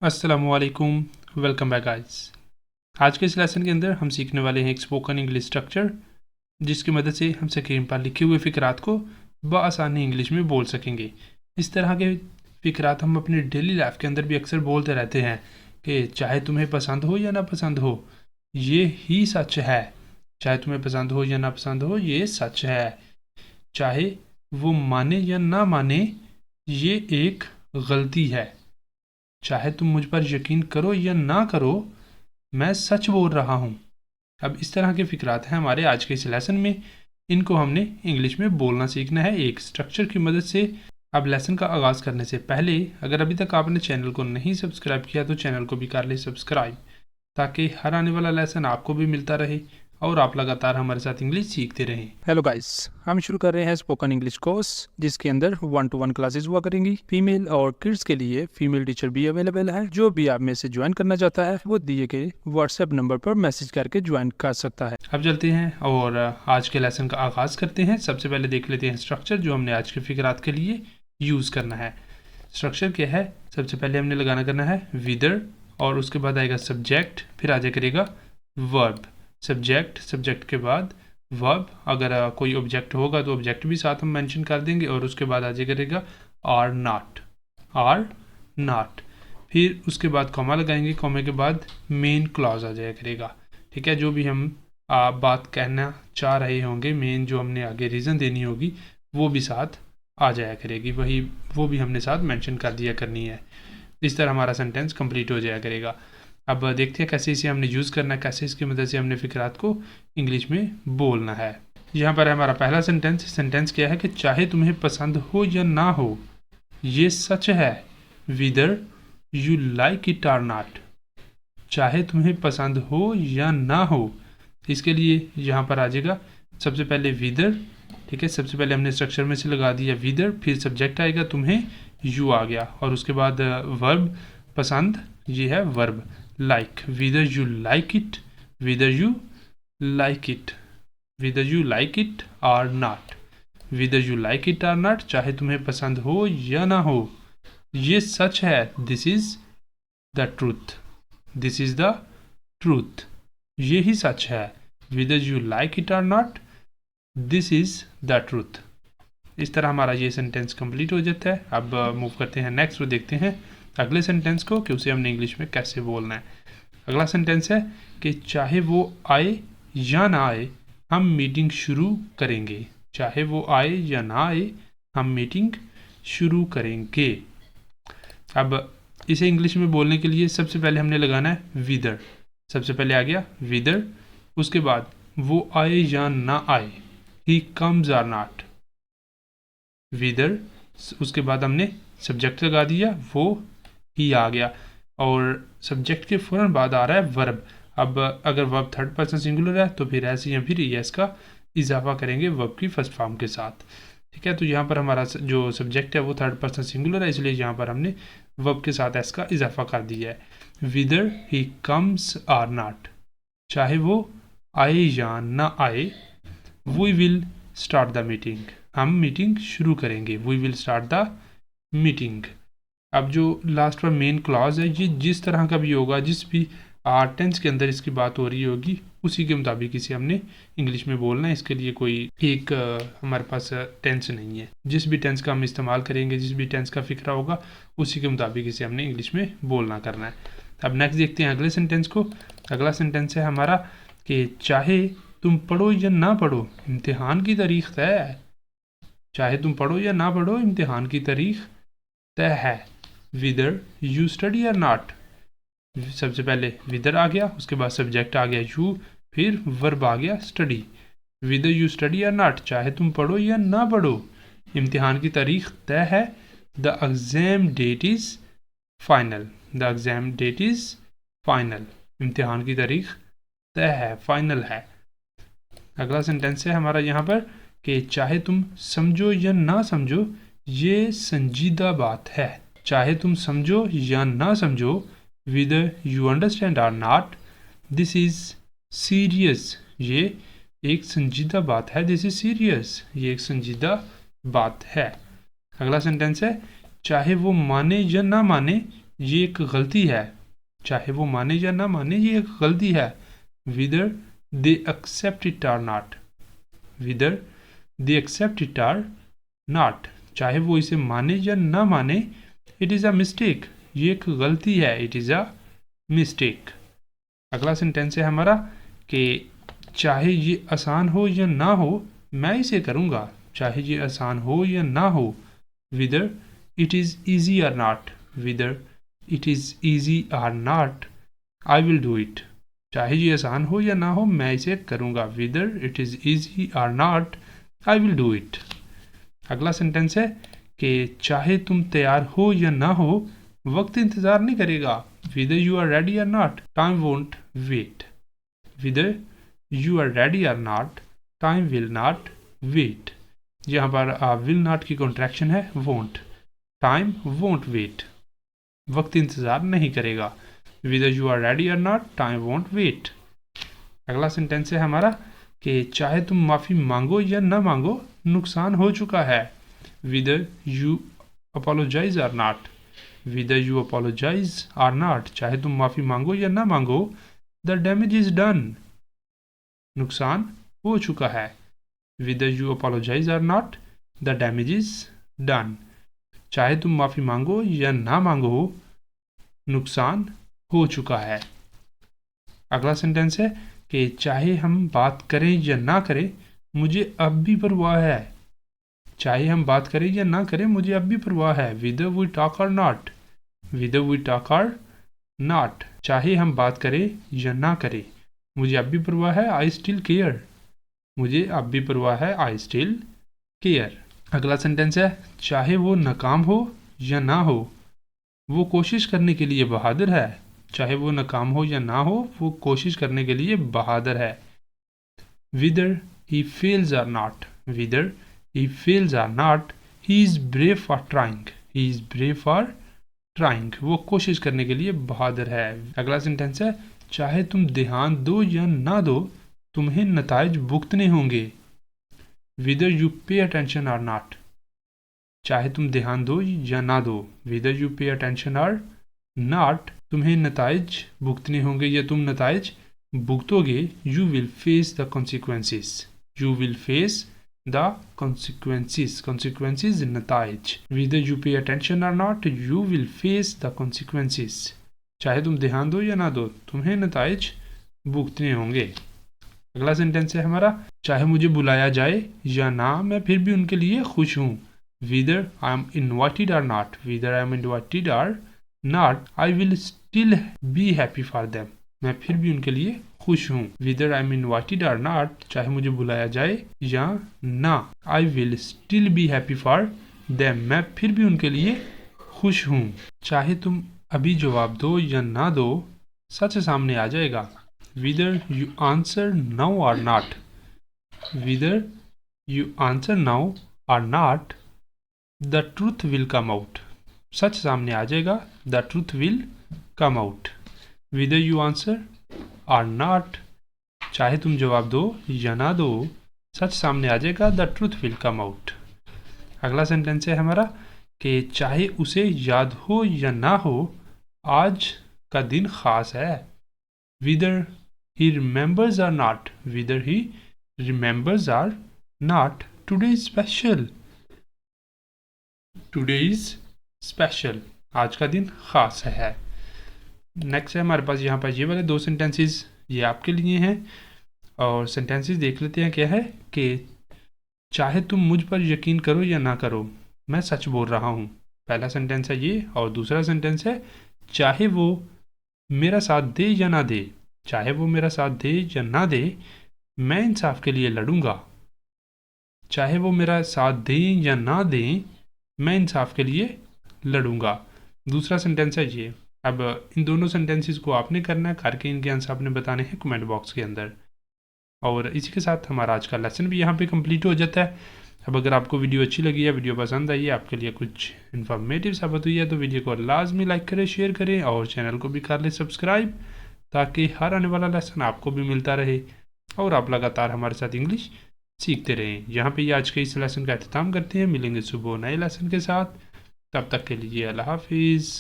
अस्सलामुअलैकुम, welcome back guys. आज के इस लेसन के अंदर हम सीखने वाले हैं एक स्पोकन इंग्लिश स्ट्रक्चर, जिसकी मदद से हम स्क्रीन पर लिखे हुए फ़िक्रात को बआसानी इंग्लिश में बोल सकेंगे। इस तरह के फ़िक्रात हम अपनी डेली लाइफ के अंदर भी अक्सर बोलते रहते हैं कि चाहे तुम्हें पसंद हो या ना पसंद हो, ये ही सच है। चाहे तुम्हें पसंद हो या ना पसंद हो, ये सच है। चाहे वो माने या ना माने, ये एक गलती है। चाहे तुम मुझ पर यकीन करो या ना करो, मैं सच बोल रहा हूँ। अब इस तरह के फ़िक्रात हैं हमारे आज के इस लेसन में। इनको हमने इंग्लिश में बोलना सीखना है एक स्ट्रक्चर की मदद से। अब लेसन का आगाज़ करने से पहले अगर अभी तक आपने चैनल को नहीं सब्सक्राइब किया तो चैनल को भी कर ले सब्सक्राइब, ताकि हर आने वाला लेसन आपको भी मिलता रहे और आप लगातार हमारे साथ इंग्लिश सीखते रहें। हेलो गाइस, हम शुरू कर रहे हैं स्पोकन इंग्लिश कोर्स, जिसके अंदर 1-to-1 क्लासेस हुआ करेंगी। फीमेल और किड्स के लिए फीमेल टीचर भी अवेलेबल है। जो भी आप में से ज्वाइन करना चाहता है वो दिए गए व्हाट्सएप नंबर पर मैसेज करके ज्वाइन कर सकता है। अब चलते हैं और आज के लेसन का आगाज़ करते हैं। सबसे पहले देख लेते हैं स्ट्रक्चर जो हमने आज के फ़िक्रात के लिए यूज़ करना है। स्ट्रक्चर क्या है? सबसे पहले हमने लगाना करना है विदर, और उसके बाद आएगा सब्जेक्ट, फिर आ जाया करेगा वर्ब। सब्जेक्ट के बाद वर्ब, अगर कोई ऑब्जेक्ट होगा तो ऑब्जेक्ट भी साथ हम मेंशन कर देंगे, और उसके बाद आ जाया करेगा आर नॉट। फिर उसके बाद कॉमा लगाएंगे, कॉमे के बाद मेन क्लॉज आ जाया करेगा। ठीक है, जो भी हम बात कहना चाह रहे होंगे, मेन जो हमने आगे रीज़न देनी होगी वो भी साथ आ जाया करेगी, वो भी हमने साथ मेंशन कर दिया करनी है। इस तरह हमारा सेंटेंस कंप्लीट हो जाया करेगा। अब देखते हैं कैसे इसे हमने यूज़ करना है, कैसे इसकी मदद से हमने फ़िक्रात को इंग्लिश में बोलना है। यहाँ पर है हमारा पहला सेंटेंस क्या है कि चाहे तुम्हें पसंद हो या ना हो, ये सच है। विदर you like it are not. चाहे तुम्हें पसंद हो या ना हो, इसके लिए यहाँ पर आ जाएगा सबसे पहले विदर। ठीक है, सबसे पहले हमने स्ट्रक्चर में से लगा दिया विदर, फिर सब्जेक्ट आएगा, तुम्हें यू आ गया, और उसके बाद वर्ब पसंद, ये है verb like. विदर you like it, विदर you like it, विदर you like it are not, विदर you like it are not. चाहे तुम्हें पसंद हो या ना हो, ये सच है। This is the truth, this is the truth, ये ही सच है। विदर you like it are not, this is the truth. इस तरह हमारा ये सेंटेंस कंप्लीट हो जाता है। अब मूव करते हैं नेक्स्ट, वो देखते हैं अगले सेंटेंस को कि उसे हमने इंग्लिश में कैसे बोलना है। अगला सेंटेंस है कि चाहे वो आए या ना आए, हम मीटिंग शुरू करेंगे। चाहे वो आए या ना आए, हम मीटिंग शुरू करेंगे। अब इसे इंग्लिश में बोलने के लिए सबसे पहले हमने लगाना है विदर। सबसे पहले आ गया विदर, उसके बाद वो आए या ना आए, ही कम्स आर नॉट, विदर, उसके बाद हमने सब्जेक्ट लगा दिया, वो ही आ गया, और सब्जेक्ट के फ़ौरन बाद आ रहा है वर्ब। अब अगर वर्ब थर्ड पर्सन सिंगुलर है तो फिर एस या फिर एस का इजाफा करेंगे वर्ब की फर्स्ट फॉर्म के साथ। ठीक है, तो यहाँ पर हमारा जो सब्जेक्ट है वो थर्ड पर्सन सिंगुलर है, इसलिए यहाँ पर हमने वर्ब के साथ एस का इजाफा कर दिया है। Whether he comes or not, चाहे वो आए या ना आए, we will start the meeting, हम मीटिंग शुरू करेंगे। We will start the meeting. अब जो लास्ट पर मेन क्लॉज है, ये जिस तरह का भी होगा, जिस भी टेंस के अंदर इसकी बात हो रही होगी, उसी के मुताबिक इसे हमने इंग्लिश में बोलना है। इसके लिए कोई एक हमारे पास टेंस नहीं है। जिस भी टेंस का हम इस्तेमाल करेंगे, जिस भी टेंस का फिक्रा होगा, उसी के मुताबिक इसे हमने इंग्लिश में बोलना करना है। अब नेक्स्ट देखते हैं अगले सेंटेंस को। अगला सेंटेंस है हमारा कि चाहे तुम पढ़ो या ना पढ़ो, इम्तिहान की तारीख तय है। चाहे तुम पढ़ो या ना पढ़ो, इम्तिहान की तारीख तय है। विदर यू स्टडी और नॉट, सबसे पहले विदर आ गया, उसके बाद सब्जेक्ट आ गया यू, फिर वर्ब आ गया स्टडी। विदर यू स्टडी और नॉट, चाहे तुम पढ़ो या ना पढ़ो, इम्तिहान की तारीख तय है। The exam that is final, the exam that is final, इम्तिहान की तारीख तय है, फाइनल है। अगला सेंटेंस है हमारा यहाँ पर कि चाहे तुम समझो या ना समझो, ये संजीदा बात है। चाहे तुम समझो या ना समझो, विदर you understand are not, this is serious, ये एक संजीदा बात है। दिस इज़ सीरियस, ये एक संजीदा बात है। अगला सेंटेंस है चाहे वो माने या ना माने, ये एक गलती है, चाहे वो माने या ना माने ये एक गलती है। विदर they accept it are not, विदर they accept it are not, चाहे वो इसे माने या ना माने, इट इज़ अ मिस्टेक, ये एक गलती है, इट इज़ अ मिस्टेक। अगला सेंटेंस है हमारा कि चाहे ये आसान हो या ना हो मैं इसे करूँगा, चाहे ये आसान हो या ना हो। विदर it is easy are not, विदर it is easy are not I will do it, चाहे ये आसान हो या ना हो मैं इसे करूँगा। विदर it is easy are not I will do it. अगला सेंटेंस है कि चाहे तुम तैयार हो या ना हो वक्त इंतज़ार नहीं करेगा। विदर you are ready are not time won't wait, विदर you are ready are not time will not wait. यहाँ पर विल नॉट की कॉन्ट्रैक्शन है वोंट, टाइम वोंट वेट, वक्त इंतज़ार नहीं करेगा। विदर you are ready are not time won't wait. अगला sentence है हमारा कि चाहे तुम माफ़ी मांगो या ना मांगो नुकसान हो चुका है। विदर you apologise are not, विदर you apologise are not, चाहे तुम माफ़ी मांगो या ना मांगो द डैमेज इज डन, नुकसान हो चुका है। विदर you apologise are not the damage is done, चाहे तुम माफ़ी मांगो या ना मांगो नुकसान हो चुका है। अगला सेंटेंस है कि चाहे हम बात करें या ना करें मुझे अब भी परवाह है, चाहे हम बात करें या ना करें मुझे अब भी परवाह है। विदर वी टॉक और नॉट, विदर वी टॉक और नॉट, चाहे हम बात करें या ना करें मुझे अब भी परवाह है। आई स्टिल केयर, मुझे अब भी परवाह है। I still care. अगला सेंटेंस है चाहे वो नाकाम हो या ना हो वो कोशिश करने के लिए बहादुर है, चाहे वो नाकाम हो या ना हो वो कोशिश करने के लिए बहादुर है। Whether he fails are not, विदर he fails are not he is brave for trying, he is brave for trying, वो कोशिश करने के लिए बहादुर है। अगला सेंटेंस है चाहे तुम ध्यान दो या ना दो तुम्हें नताइज भुगतने होंगे। विदर you pay attention are not, चाहे तुम ध्यान दो या ना दो, विदर you pay attention are not, तुम्हें नताइज भुगतने होंगे या तुम नताइज भुगतोगे। You will face the consequences, you will face the consequences, consequences नताइज। विदर you pay attention are not you will face the consequences, चाहे तुम ध्यान दो या ना दो तुम्हें नताइज भुगतने होंगे। अगला सेंटेंस है हमारा चाहे मुझे बुलाया जाए या ना मैं फिर भी उनके लिए खुश हूँ। विदर I am invited are not, विदर I am invited are not I will still be happy for them, मैं फिर भी उनके लिए खुश हूँ। विदर I am invited are not, चाहे मुझे बुलाया जाए या ना, I will still be happy for them, मैं फिर भी उनके लिए खुश हूँ। चाहे तुम अभी जवाब दो या ना दो सच सामने आ जाएगा। विदर you answer now are not, विदर you answer now are not the truth will come out, सच सामने आ जाएगा। The truth will come out. विदर you answer are not, चाहे तुम जवाब दो या ना दो सच सामने आ जाएगा। The truth will come out. अगला सेंटेंस है हमारा कि चाहे उसे याद हो या ना हो आज का दिन खास है। Whether he remembers are not, विदर he remembers are not today is special, today is special, आज का दिन खास है। नेक्स्ट है हमारे पास यहाँ पर ये वाले दो सेंटेंसेस, ये आपके लिए हैं और सेंटेंसेस देख लेते हैं। क्या है कि चाहे तुम मुझ पर यकीन करो या ना करो मैं सच बोल रहा हूँ, पहला सेंटेंस है ये। और दूसरा सेंटेंस है चाहे वो मेरा साथ दे या ना दे, चाहे वो मेरा साथ दे या ना दे मैं इंसाफ के लिए लड़ूंगा, चाहे वो मेरा साथ दें या ना दें मैं इंसाफ के लिए लड़ूंगा। दूसरा सेंटेंस है ये। अब इन दोनों सेंटेंसेस को आपने करना है, करके इनके आंसर आपने बताने हैं कमेंट बॉक्स के अंदर। और इसी के साथ हमारा आज का लेसन भी यहाँ पे कंप्लीट हो जाता है। अब अगर आपको वीडियो अच्छी लगी है, वीडियो पसंद आई है, आपके लिए कुछ इन्फॉर्मेटिव साबित हुई है तो वीडियो को लाजमी लाइक करें, शेयर करें और चैनल को भी कर लें सब्सक्राइब, ताकि हर आने वाला लेसन आपको भी मिलता रहे और आप लगातार हमारे साथ इंग्लिश सीखते रहें। यहाँ पे आज के इस लेसन का अख्ताम करते हैं। मिलेंगे सुबह नए लेसन के साथ, तब तक के लिए अल्लाह हाफिज़।